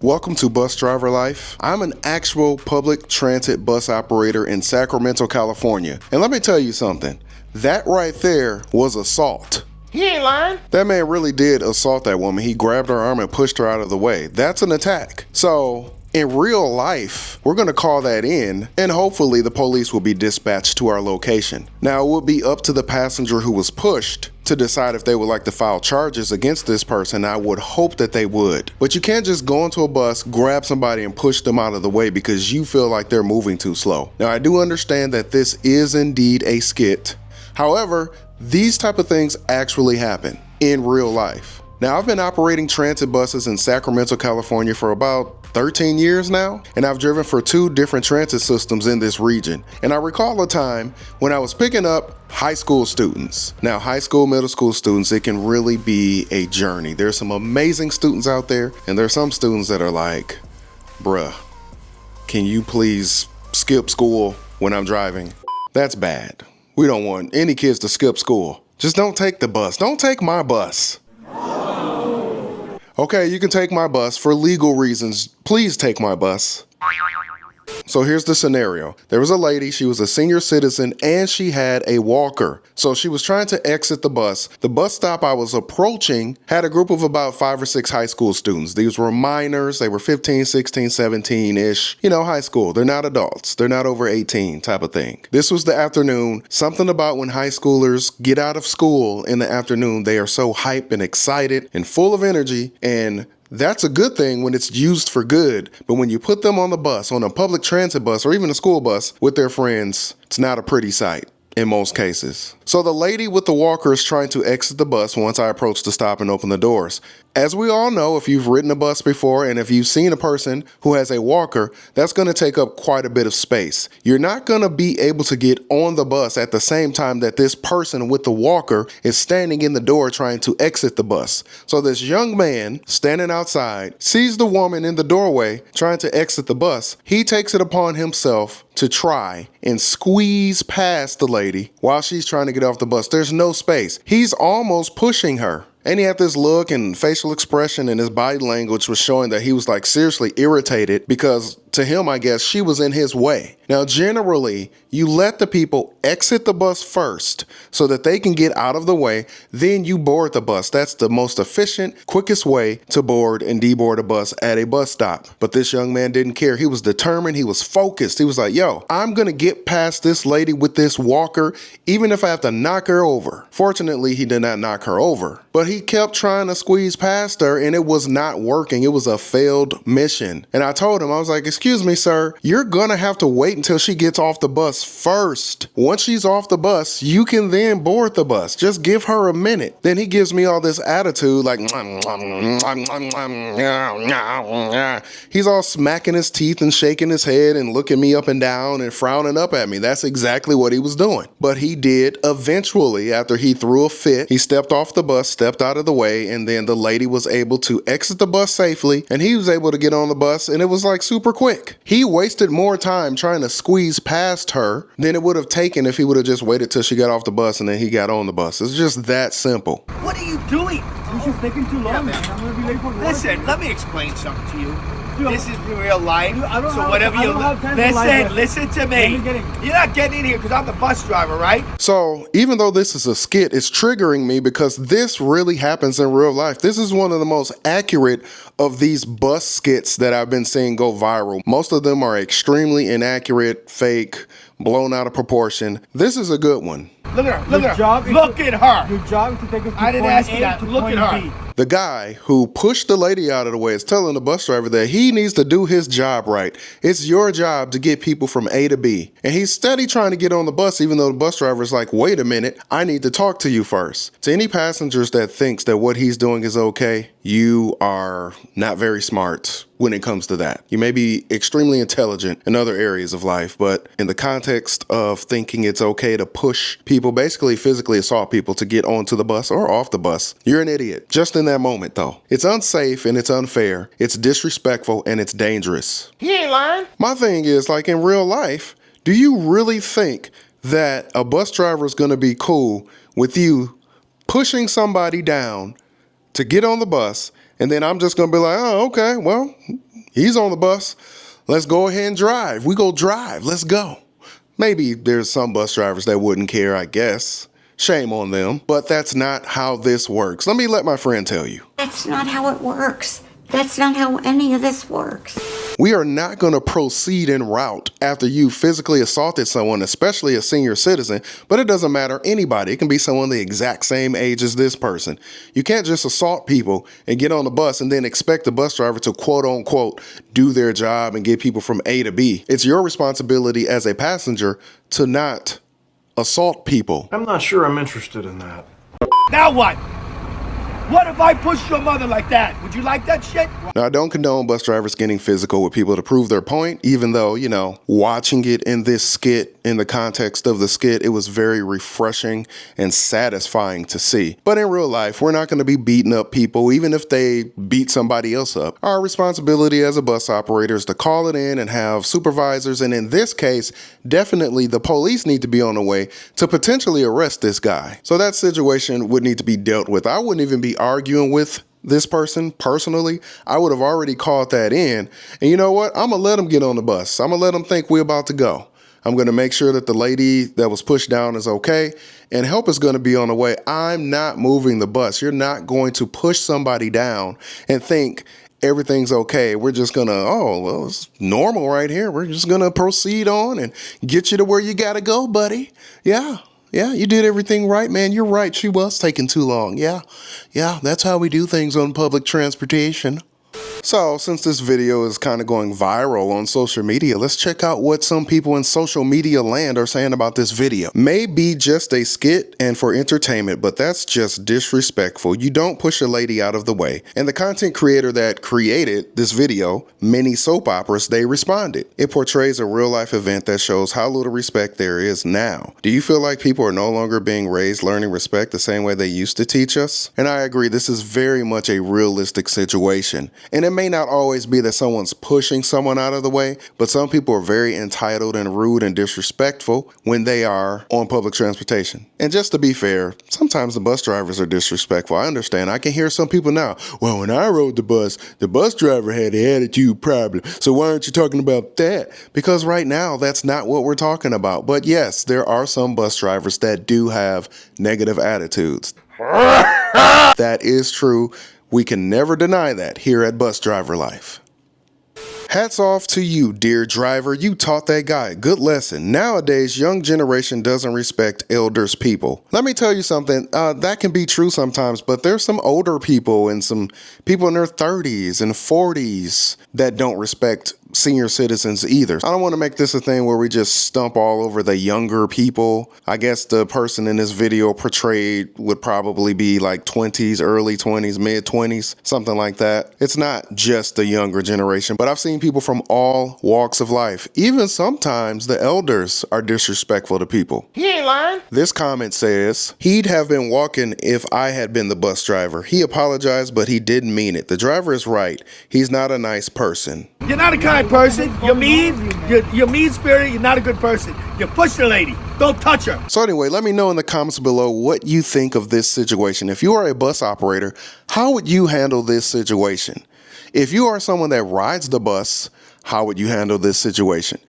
Welcome to Bus Driver Life. I'm an actual public transit bus operator in Sacramento, California. And let me tell you something. That right there was assault. He ain't lying. That man really did assault that woman. He grabbed her arm and pushed her out of the way. That's an attack. So, in real life, we're going to call that in, and hopefully the police will be dispatched to our location. Now, it will be up to the passenger who was pushed to decide if they would like to file charges against this person. I would hope that they would. But you can't just go into a bus, grab somebody, and push them out of the way because you feel like they're moving too slow. Now, I do understand that this is indeed a skit. However, these type of things actually happen in real life. Now, I've been operating transit buses in Sacramento, California for about 13 years now, and I've driven for 2 different transit systems in this region. And I recall a time when I was picking up high school students. Now, high school, middle school students, it can really be a journey. There's some amazing students out there, and there's some students that are like, bruh, can you please skip school when I'm driving? That's bad. We don't want any kids to skip school. Just don't take the bus. Don't take my bus. Okay, you can take my bus for legal reasons. Please take my bus. So here's the scenario. There was a lady, she was a senior citizen, and she had a walker. So she was trying to exit the bus. The bus stop I was approaching had a group of about 5 or 6 high school students. These were minors. They were 15, 16, 17-ish. You know, high school. They're not adults. They're not over 18 type of thing. This was the afternoon. Something about when high schoolers get out of school in the afternoon, they are so hype and excited and full of energy, and that's a good thing when it's used for good, but when you put them on the bus, on a public transit bus, or even a school bus with their friends, it's not a pretty sight in most cases. So the lady with the walker is trying to exit the bus once I approach the stop and open the doors. As we all know, if you've ridden a bus before and if you've seen a person who has a walker, that's going to take up quite a bit of space. You're not going to be able to get on the bus at the same time that this person with the walker is standing in the door trying to exit the bus. So this young man standing outside sees the woman in the doorway trying to exit the bus. He takes it upon himself to try and squeeze past the lady while she's trying to get off the bus. There's no space. He's almost pushing her. And he had this look and facial expression, and his body language was showing that he was like seriously irritated because to him, I guess, she was in his way. Now, generally, you let the people exit the bus first so that they can get out of the way. Then you board the bus. That's the most efficient, quickest way to board and deboard a bus at a bus stop. But this young man didn't care. He was determined. He was focused. He was like, yo, I'm going to get past this lady with this walker, even if I have to knock her over. Fortunately, he did not knock her over, but he kept trying to squeeze past her and it was not working. It was a failed mission. And I told him, I was like, excuse me, sir, you're gonna have to wait until she gets off the bus first. Once she's off the bus, you can then board the bus. Just give her a minute. Then he gives me all this attitude like, he's all smacking his teeth and shaking his head and looking me up and down and frowning up at me. That's exactly what he was doing. But he did eventually, after he threw a fit, he stepped off the bus, stepped out of the way, and then the lady was able to exit the bus safely and he was able to get on the bus, and it was like super quick. He wasted more time trying to squeeze past her than it would have taken if he would have just waited till she got off the bus and then he got on the bus. It's just that simple. What are you doing? This is taking too long, man. I'm gonna be late for work. Listen, let me explain something to you. This is real life. I don't so have- whatever I you don't have time for life. listen to me. You're not getting in here because I'm the bus driver, right? So even though this is a skit, it's triggering me because this really happens in real life. This is one of the most accurate of these bus skits that I've been seeing go viral. Most of them are extremely inaccurate, fake, blown out of proportion. This is a good one. Look at her. Look at her. Look at her. Your job is to take us from I didn't point ask you A that. to Look point at her. B. The guy who pushed the lady out of the way is telling the bus driver that he needs to do his job right. It's your job to get people from A to B. And he's steady trying to get on the bus, even though the bus driver is like, wait a minute, I need to talk to you first. To any passengers that thinks that what he's doing is okay, you are not very smart when it comes to that. You may be extremely intelligent in other areas of life, but in the context of thinking it's okay to push people, basically physically assault people to get onto the bus or off the bus, you're an idiot. Just in that moment though. It's unsafe and it's unfair, it's disrespectful and it's dangerous. He ain't lying. My thing is, like in real life, do you really think that a bus driver is gonna be cool with you pushing somebody down to get on the bus And then I'm just gonna be like, oh, okay, well, he's on the bus. Let's go ahead and drive. We go drive. Let's go. Maybe there's some bus drivers that wouldn't care, I guess. Shame on them. But that's not how this works. Let me let my friend tell you. That's not how it works. That's not how any of this works. We are not going to proceed en route after you physically assaulted someone, especially a senior citizen, but it doesn't matter anybody. It can be someone the exact same age as this person. You can't just assault people and get on the bus and then expect the bus driver to quote unquote do their job and get people from A to B. It's your responsibility as a passenger to not assault people. I'm not sure I'm interested in that. Now what? What if I pushed your mother like that? Would you like that shit? Now, I don't condone bus drivers getting physical with people to prove their point, even though, you know, watching it in this skit, in the context of the skit, it was very refreshing and satisfying to see. But in real life, we're not going to be beating up people, even if they beat somebody else up. Our responsibility as a bus operator is to call it in and have supervisors, and in this case, definitely the police need to be on the way to potentially arrest this guy. So that situation would need to be dealt with. I wouldn't even be arguing with this person personally. I would have already called that in. And you know what? I'm going to let them get on the bus. I'm going to let them think we're about to go. I'm going to make sure that the lady that was pushed down is okay, and help is going to be on the way. I'm not moving the bus. You're not going to push somebody down and think everything's okay. We're just going to, oh, well, it's normal right here. We're just going to proceed on and get you to where you got to go, buddy. Yeah, you did everything right, man. You're right. She was taking too long. Yeah, that's how we do things on public transportation. So, since this video is kind of going viral on social media, let's check out what some people in social media land are saying about this video. May be just a skit and for entertainment, but that's just disrespectful. You don't push a lady out of the way. And the content creator that created this video, mini soap operas, they responded. It portrays a real life event that shows how little respect there is now. Do you feel like people are no longer being raised learning respect the same way they used to teach us? And I agree, this is very much a realistic situation. And it may not always be that someone's pushing someone out of the way, but some people are very entitled and rude and disrespectful when they are on public transportation. And just to be fair, sometimes the bus drivers are disrespectful. I understand. I can hear some people now, well, when I rode the bus driver had an attitude problem. So why aren't you talking about that? Because right now, that's not what we're talking about. But yes, there are some bus drivers that do have negative attitudes. That is true. We can never deny that here at Bus Driver Life. Hats off to you, dear driver. You taught that guy a good lesson. Nowadays, young generation doesn't respect elders people. Let me tell you something. That can be true sometimes, but there's some older people and some people in their 30s and 40s that don't respect senior citizens either. I don't want to make this a thing where we just stump all over the younger people. I guess the person in this video portrayed would probably be like 20s, early 20s, mid 20s, something like that. It's not just the younger generation, but I've seen people from all walks of life. Even sometimes the elders are disrespectful to people. He ain't lying. This comment says, he'd have been walking if I had been the bus driver. He apologized, but he didn't mean it. The driver is right. He's not a nice person. You're not a kind person. You're mean. You're mean-spirited. You're not a good person. You push the lady. Don't touch her. So anyway, let me know in the comments below what you think of this situation. If you are a bus operator, how would you handle this situation? If you are someone that rides the bus, how would you handle this situation?